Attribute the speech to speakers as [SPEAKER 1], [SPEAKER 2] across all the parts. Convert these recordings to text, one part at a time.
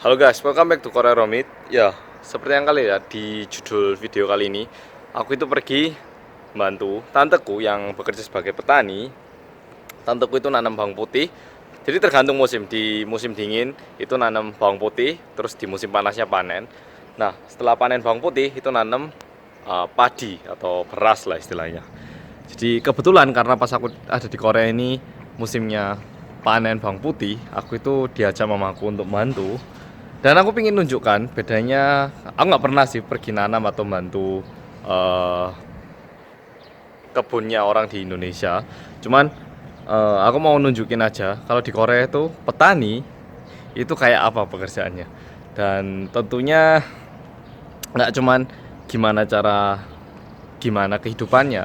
[SPEAKER 1] Halo guys, welcome back to Korea Romit. Ya, seperti yang kalian lihat di judul video kali ini, aku itu pergi bantu tanteku yang bekerja sebagai petani. Tanteku itu nanam bawang putih. Jadi tergantung musim. Di musim dingin itu nanam bawang putih, terus di musim panasnya panen. Nah, setelah panen bawang putih itu nanam padi atau beras lah istilahnya. Jadi kebetulan karena pas aku ada di Korea ini musimnya panen bawang putih, aku itu diajak mamaku untuk bantu. Dan aku ingin nunjukkan bedanya. Aku nggak pernah sih pergi nanam atau bantu kebunnya orang di Indonesia. Cuman aku mau nunjukin aja kalau di Korea itu petani itu kayak apa pekerjaannya. Dan tentunya nggak cuman gimana kehidupannya.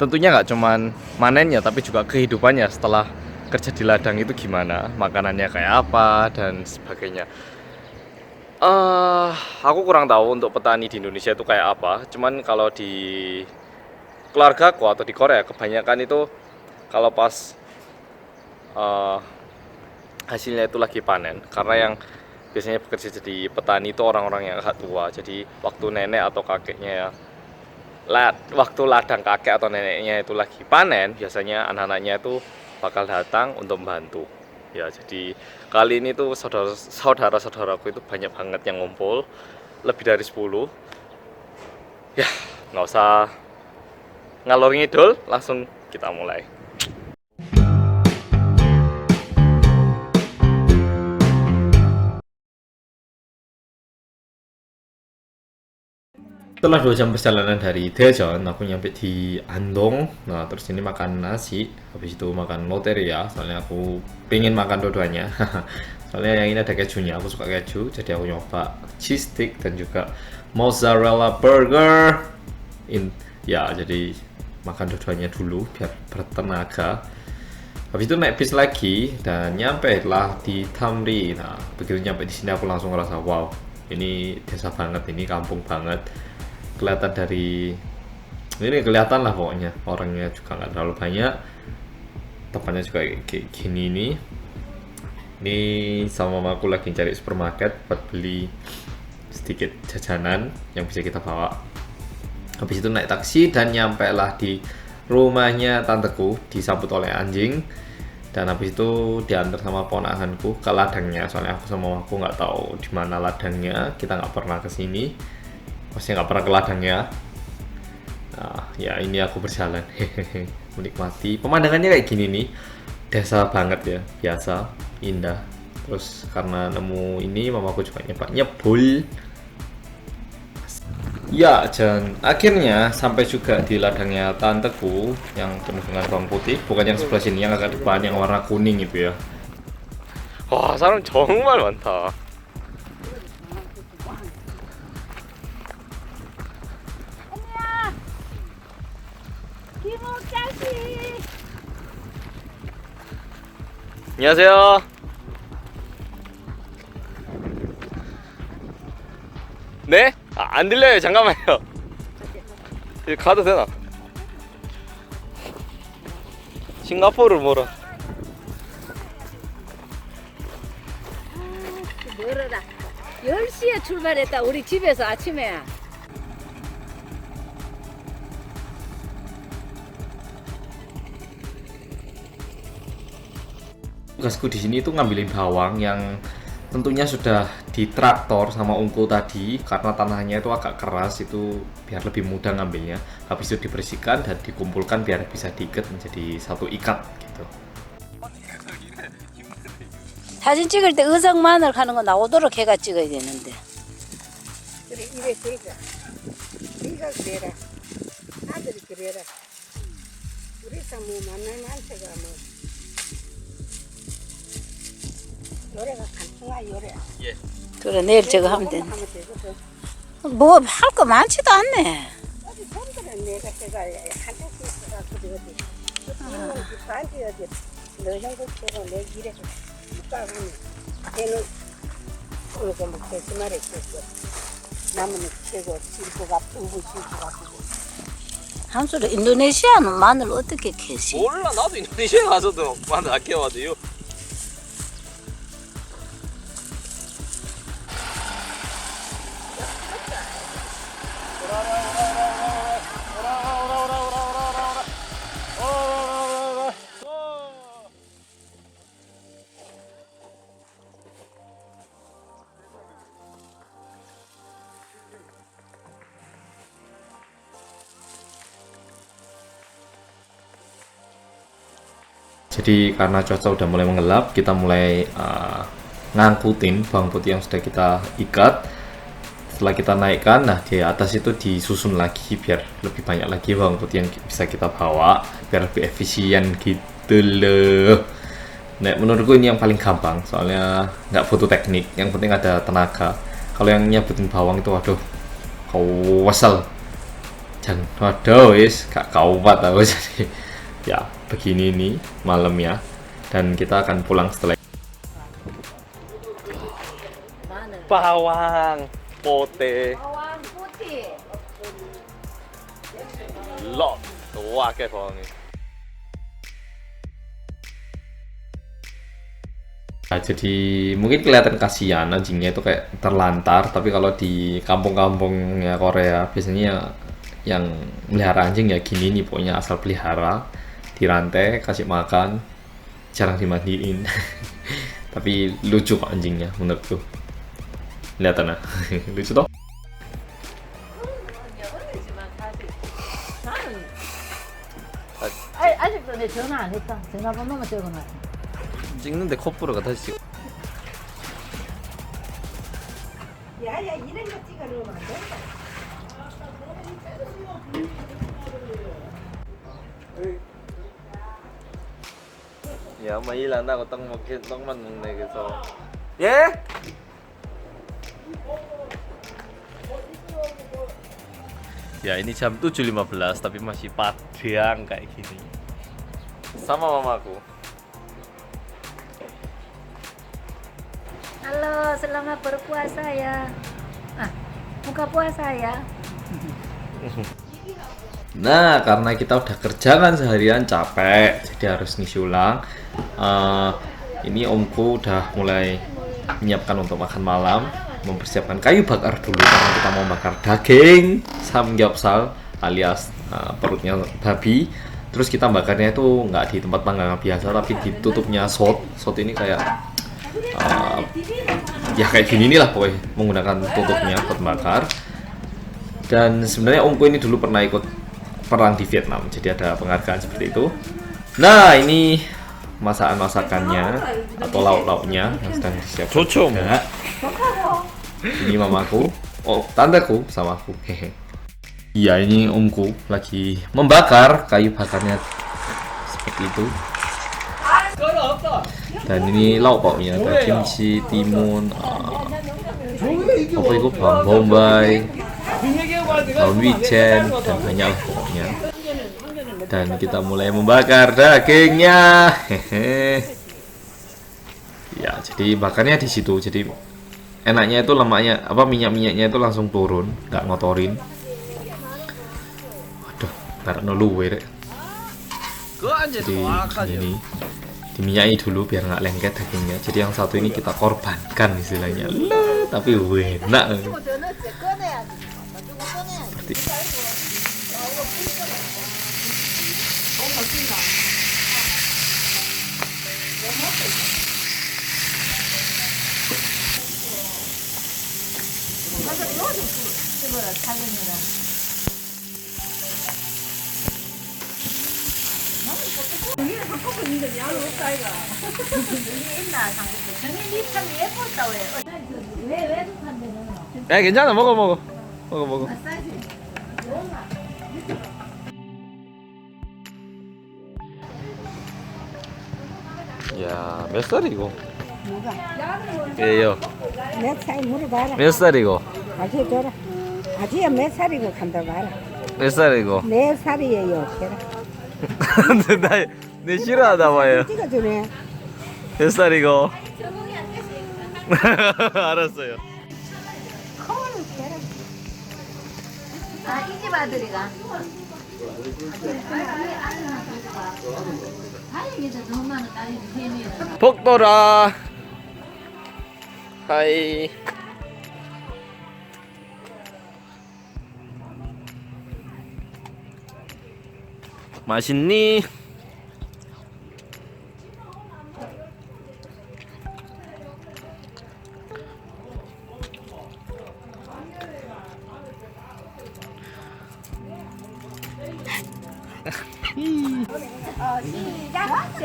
[SPEAKER 1] Tentunya nggak cuman manennya, tapi juga kehidupannya setelah kerja di ladang itu gimana, makanannya kayak apa dan sebagainya. Aku kurang tahu untuk petani di Indonesia itu kayak apa. Cuman kalau di keluargaku atau di Korea kebanyakan itu kalau pas eh, hasilnya itu lagi panen. Karena yang biasanya bekerja jadi petani itu orang-orang yang agak tua. Jadi waktu nenek atau kakeknya ya, waktu ladang kakek atau neneknya itu lagi panen, biasanya anak-anaknya itu bakal datang untuk membantu. Ya, jadi kali ini tuh saudara-saudaraku itu banyak banget yang ngumpul, lebih dari 10. Ya, nggak usah ngalor ngidul, langsung kita mulai. Setelah 2 jam perjalanan dari Daejeon, aku nyampe di Andong. Nah, terus ini makan nasi, habis itu makan loteria. Soalnya aku pengen makan dua-duanya. Soalnya yang ini ada kejunya, aku suka keju, jadi aku nyoba cheese stick dan juga mozzarella burger. Ya, jadi makan dua-duanya dulu biar bertenaga. Habis itu naik bis lagi dan nyampe lah di Tamri. Nah, begitu nyampe di sini aku langsung ngerasa wow, ini desa banget, ini kampung banget. Kelihatan dari ini, kelihatan lah pokoknya orangnya juga nggak terlalu banyak, tempatnya juga kayak gini nih. Ini sama mamaku lagi cari supermarket buat beli sedikit jajanan yang bisa kita bawa. Habis itu naik taksi dan nyampe lah di rumahnya tanteku, disambut oleh anjing. Dan habis itu diantar sama ponakanku ke ladangnya, soalnya aku sama mamaku nggak tahu di mana ladangnya, kita nggak pernah kesini, pasti nggak pernah ke ladangnya. Nah, ya ini aku berjalan hehehe, menikmati pemandangannya kayak gini nih, desa banget ya, biasa, indah. Terus karena nemu ini, mamaku juga nyoba nyebul. Ya, dan akhirnya sampai juga di ladangnya tanteku yang penuh dengan bawang putih, bukan yang sebelah sini yang agak depan yang warna kuning itu ya. Wah, 사람 정말 많다. 안녕하세요. 네? 안 들려요. 잠깐만요. 이제 가도 되나? 싱가포르 뭐라?
[SPEAKER 2] 멀어라. 10시에 출발했다. 우리 집에서 아침에.
[SPEAKER 1] Tugasku di sini tuh ngambilin bawang yang tentunya sudah ditraktor sama ungku tadi, karena tanahnya itu agak keras, itu biar lebih mudah ngambilnya. Habis itu dibersihkan dan dikumpulkan biar bisa diikat menjadi satu ikat gitu.
[SPEAKER 2] 사진 찍을 때 의성 마늘 하는 거 나오도록 해가 찍어야 되는데.
[SPEAKER 3] 그래 이래 그러자 네가 그래라 아들이 그래라 우리서 뭐 만나면 한테가 뭐 요래가 간통아 요래
[SPEAKER 1] 예.
[SPEAKER 2] 그래 내일 저거 하면 되네.
[SPEAKER 3] 하면 되거든
[SPEAKER 2] 뭐 할 거 많지도 않네.
[SPEAKER 3] 어디 손들은 내가 제가 한테씩 있어갖고 어디 이놈 집한테 어디 너 형국처럼 내 길에 못 가가면 걔는 그러고 뭐 개수말에 있었어 나무는 캐고 찔고가 우고 찔고가
[SPEAKER 2] 한수로 인도네시아는 마늘 어떻게 캐시?
[SPEAKER 1] 몰라, 나도 인도네시아 가서도 마늘 안 캐와도요. Jadi karena cuaca udah mulai mengelap, kita mulai ngangkutin bawang putih yang sudah kita ikat. Setelah kita naikkan, nah di atas itu disusun lagi biar lebih banyak lagi bawang putih yang bisa kita bawa, biar lebih efisien gitu loh. Nah, menurutku ini yang paling gampang, soalnya nggak butuh teknik, yang penting ada tenaga. Kalau yang nyabutin bawang itu, waduh, kau wasal. Dan waduh, gak kuat aku jadi. Ya, begini nih malamnya, dan kita akan pulang setelah
[SPEAKER 2] 마늘.
[SPEAKER 1] bawang putih
[SPEAKER 2] bawang putih.
[SPEAKER 1] lot wah kayak bawangnya. Nah, jadi mungkin kelihatan kasihan anjingnya itu kayak terlantar, tapi kalau di kampung-kampungnya Korea biasanya yang melihara anjing ya gini nih, pokoknya asal pelihara, dirantai, kasih makan, jarang dimandiin. Tapi lucu kok anjingnya menurutku. Lihat nah. Lucu toh?
[SPEAKER 2] 아직도 내 전화 안 했다. 전화번호만 적어놔.
[SPEAKER 1] 찍는데 컵부로가 다시 찍어.
[SPEAKER 3] 야야 이런 거 찍어 놓으면 안 된다.
[SPEAKER 1] Ya mấy lần tao có tông một cái tông mình này cái số. Yeah. Ya ini jam 7.15 tapi masih padang kayak gini. Sama mamaku.
[SPEAKER 2] Halo, selamat berpuasa ya. Ah, buka puasa ya.
[SPEAKER 1] Nah, karena kita udah kerja kan seharian capek, jadi harus ngisi ulang. Ini omku udah mulai menyiapkan untuk makan malam, mempersiapkan kayu bakar dulu karena kita mau bakar daging samgyeopsal alias perutnya babi. Terus kita bakarnya itu nggak di tempat panggangan biasa, tapi ditutupnya sot. Sot ini kayak ya kayak gini nih lah pokoknya, menggunakan tutupnya buat bakar. Dan sebenarnya omku ini dulu pernah ikut perang di Vietnam, jadi ada penghargaan seperti itu. Nah, ini masakan-masakannya atau lauk-lauknya yang sedang disiapkan. Ini mamaku, oh tanteku sama aku. Hehe. Iya, ini omku lagi membakar kayu bakarnya seperti itu. Dan ini lauk pauknya, ada kimchi, timun, apa itu, bawang bombay, daun wijen, dan banyak lah pokoknya. Dan kita mulai membakar dagingnya. Hehe. Ya, jadi bakarnya di situ. Jadi enaknya itu lemaknya apa minyak-minyaknya itu langsung turun, nggak ngotorin. Waduh, taruh luwe rek. Jadi ini diminyaki dulu biar nggak lengket dagingnya. Jadi yang satu ini kita korbankan istilahnya. Loh, tapi enak. Seperti 괜찮아. 먹어. 야, 몇 살이고?
[SPEAKER 3] 뭐가?
[SPEAKER 1] 예요.
[SPEAKER 3] 몇 살 물어봐라.
[SPEAKER 1] 몇 살이고?
[SPEAKER 3] 아지 줘라. 아지야 몇 살이고 간다 봐라.
[SPEAKER 1] 몇 살이고?
[SPEAKER 3] 4살이에요. 걔라.
[SPEAKER 1] 내 싫어하다 봐요.
[SPEAKER 3] 찍어주네.
[SPEAKER 1] 몇 살이고? 알았어요.
[SPEAKER 2] 아, 이 집 아들이가. 다행이다. 너무 많은 딸이 셈이야.
[SPEAKER 1] 복돌아. 하이. 맛있니?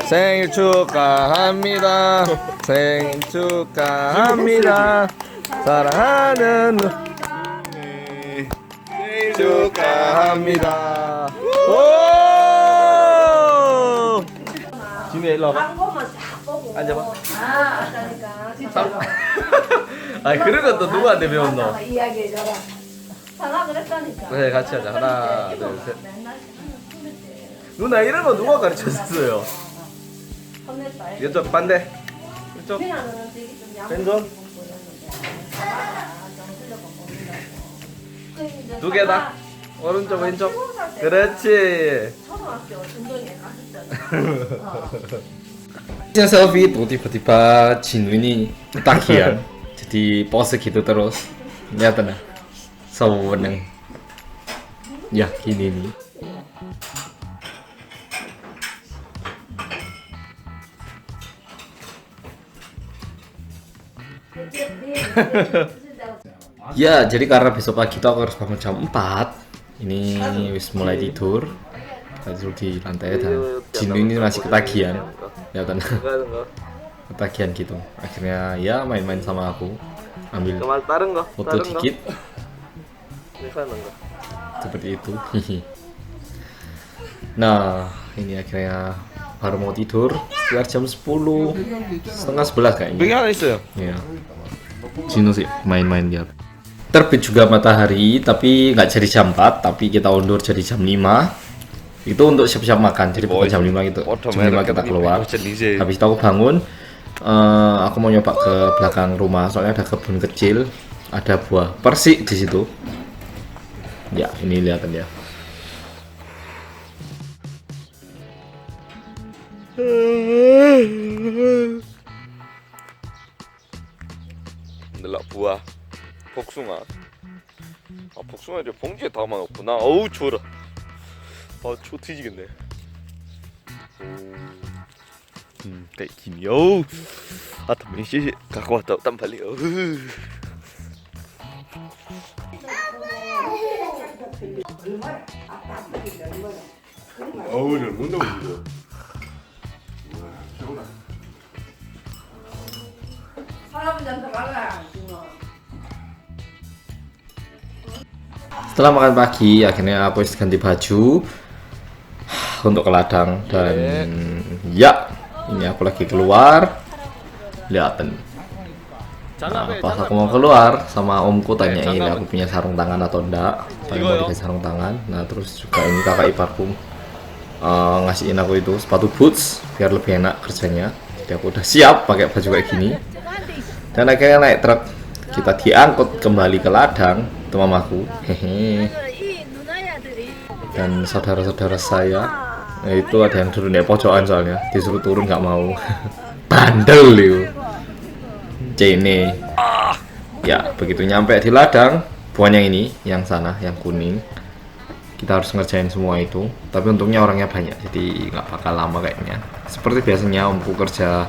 [SPEAKER 1] 생일 축하합니다. 생일 축하합니다. 사랑하는 생일 축하합니다. 오! 진우 일로 와봐. 앉아봐. 아니 그런 것도 누구한테 배웠노?
[SPEAKER 3] 이야기해줘라. 사과 그랬다니까.
[SPEAKER 1] 네 같이 하자. 하나 둘 셋. 누나 이런 거 누가 가르쳤어요? 이쪽 반대. 이쪽. 왼손. 두 개다. 오른쪽 왼쪽. 그렇지.
[SPEAKER 3] 초등학교 운동회 갔었잖아.
[SPEAKER 1] selfie itu tiba-tiba Jinwoo ini ketagihan jadi pose gitu terus lihat nah seneng ya gini nih ya jadi karena besok pagi tuh aku harus bangun jam 4 ini wis mulai tidur di lantai dan Jinwoo ini masih ketagihan kelihatan ketagihan gitu akhirnya ya main-main sama aku ambil foto dikit seperti itu nah ini akhirnya baru mau tidur sekitar jam 10 setengah 11 kayaknya ya Jinwoo sih main-main dia terbit juga matahari tapi nggak jadi jam 4 tapi kita undur jadi jam 5 itu untuk siap-siap makan jadi pukul jam 5 gitu jam 5 kita keluar habis itu aku bangun aku mau nyoba ke belakang rumah soalnya ada kebun kecil ada buah persik di situ ya ini lihatan ya
[SPEAKER 4] ndelok buah 복숭아 복숭아 이제 봉지에 담아놓구나 어우 추워라 추워 뒤지겠네 백김이 담배 씨씨 갖고 왔다 땀 빨리
[SPEAKER 5] 어우 잘 먹는다고 이거
[SPEAKER 3] 할아버지한테 말라.
[SPEAKER 1] setelah makan pagi akhirnya aku ganti baju untuk ke ladang dan ya ini aku lagi keluar lihatin nah, pas aku mau keluar sama omku tanyain aku punya sarung tangan atau enggak saya mau dikasih sarung tangan nah terus juga ini kakak iparku ngasihin aku itu sepatu boots biar lebih enak kerjanya jadi aku udah siap pakai baju kayak gini dan akhirnya naik truk kita diangkut kembali ke ladang itu mamaku hehe dan saudara-saudara saya itu ada yang turun di pojokan soalnya disuruh turun nggak mau bandel itu Cene ya begitu nyampe di ladang bukan yang ini yang sana yang kuning kita harus ngerjain semua itu tapi untungnya orangnya banyak jadi nggak bakal lama kayaknya seperti biasanya omku kerja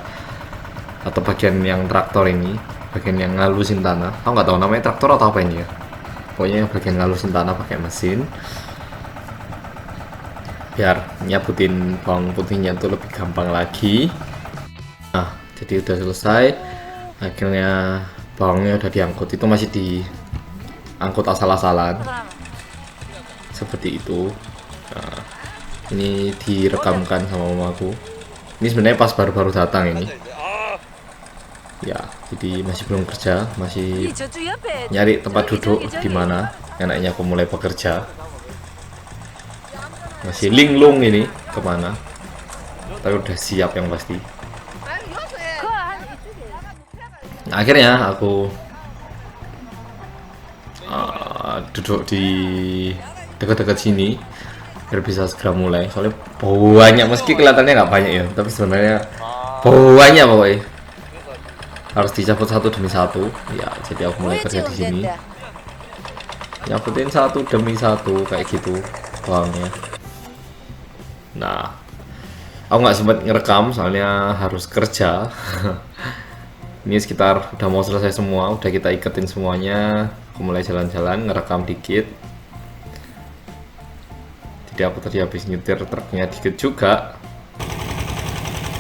[SPEAKER 1] atau bagian yang traktor ini bagian yang ngalusin tanah aku nggak tahu namanya traktor atau apa ini ya pokoknya bagian ngalusin tanah pakai mesin biar nyabutin bawang putihnya tuh lebih gampang lagi nah jadi udah selesai akhirnya bawangnya udah diangkut itu masih diangkut asal-asalan seperti itu nah, ini direkamkan sama mamaku ini sebenarnya pas baru-baru datang ini ya jadi masih belum kerja masih nyari tempat duduk di mana enaknya aku mulai bekerja masih linglung ini kemana tapi udah siap yang pasti nah, akhirnya aku duduk di dekat-dekat sini biar bisa segera mulai soalnya banyak meski kelihatannya nggak banyak ya tapi sebenarnya banyak pokoknya harus dicabut satu demi satu ya jadi aku mulai kerja di sini nyabutin satu demi satu kayak gitu bawangnya nah aku nggak sempat ngerekam soalnya harus kerja ini sekitar udah mau selesai semua udah kita iketin semuanya aku mulai jalan-jalan ngerekam dikit Jadi aku tadi habis nyetir truknya dikit juga.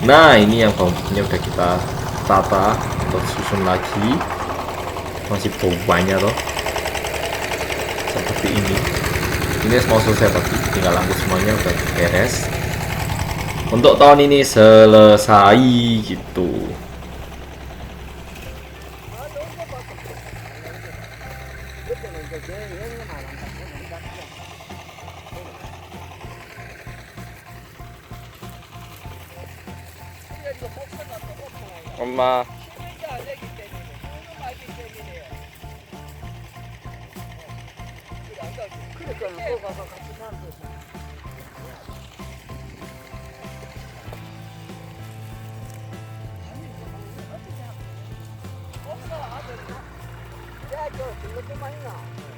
[SPEAKER 1] Nah ini yang bawahnya udah kita tata untuk susun lagi. Masih bawahnya loh seperti ini. Ini semua selesai tadi, tinggal lampu semuanya udah beres. Untuk tahun ini selesai gitu.
[SPEAKER 4] 엄마.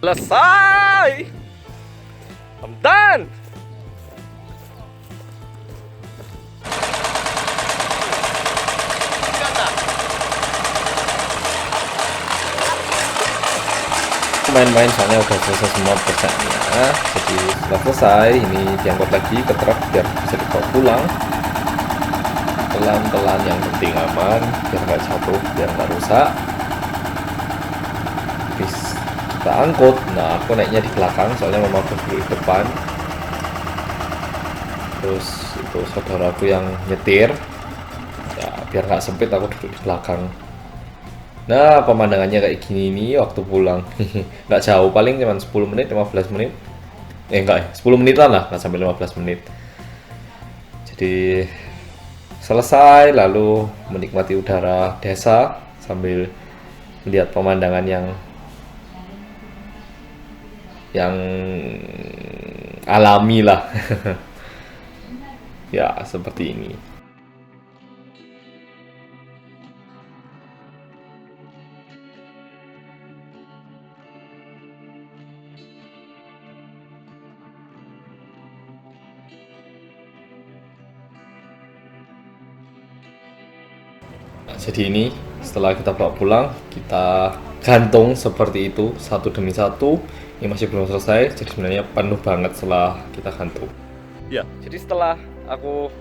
[SPEAKER 4] Selesai. I'm done.
[SPEAKER 1] Main-main soalnya udah selesai semua pekerjaannya. Jadi setelah selesai ini diangkut lagi ke truk biar bisa dibawa pulang pelan-pelan, yang penting aman biar nggak jatuh, biar nggak rusak. Habis kita angkut, nah aku naiknya di belakang soalnya mama aku duduk di depan, terus itu saudaraku yang nyetir ya biar nggak sempit aku duduk di belakang. Nah pemandangannya kayak gini nih waktu pulang. Nggak jauh, paling cuma 10 menit 15 menit, enggak ya 10 menitan lah, nggak sampai 15 menit. Jadi selesai lalu menikmati udara desa sambil melihat pemandangan yang alami lah. Ya seperti ini. Jadi ini setelah kita bawa pulang, kita gantung seperti itu satu demi satu. Ini masih belum selesai, jadi sebenarnya penuh banget setelah kita gantung.
[SPEAKER 4] Ya, jadi setelah aku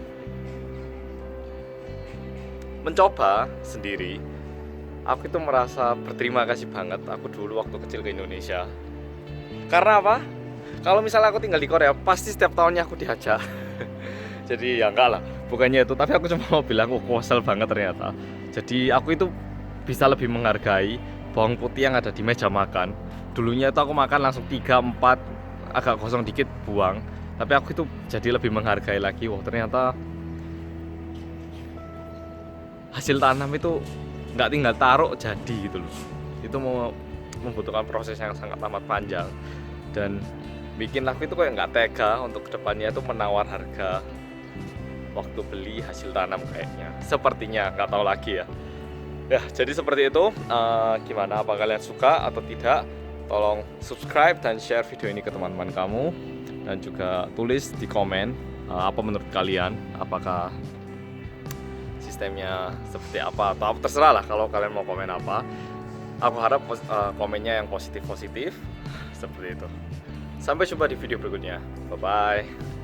[SPEAKER 4] mencoba sendiri, aku itu merasa berterima kasih banget aku dulu waktu kecil ke Indonesia. Karena apa? Kalau misalnya aku tinggal di Korea, pasti setiap tahunnya aku diajak. Jadi ya enggak lah, bukannya itu, tapi aku cuma mau bilang aku kosel banget ternyata. Jadi aku itu bisa lebih menghargai bawang putih yang ada di meja makan. Dulunya itu aku makan langsung 3, 4, agak kosong dikit buang. Tapi aku itu jadi lebih menghargai lagi. Wah ternyata hasil tanam itu nggak tinggal taruh jadi gitu loh. Itu membutuhkan proses yang sangat amat panjang. Dan bikin aku itu kayak nggak tega untuk kedepannya itu menawar harga waktu beli hasil tanam kayaknya. Sepertinya, nggak tahu lagi ya. Ya, jadi seperti itu. Gimana, apa kalian suka atau tidak? Tolong subscribe dan share video ini ke teman-teman kamu. Dan juga tulis di komen apa menurut kalian. Apakah sistemnya seperti apa, atau terserah lah kalau kalian mau komen apa. Aku harap komennya yang positif-positif. Seperti itu. Sampai jumpa di video berikutnya. Bye-bye.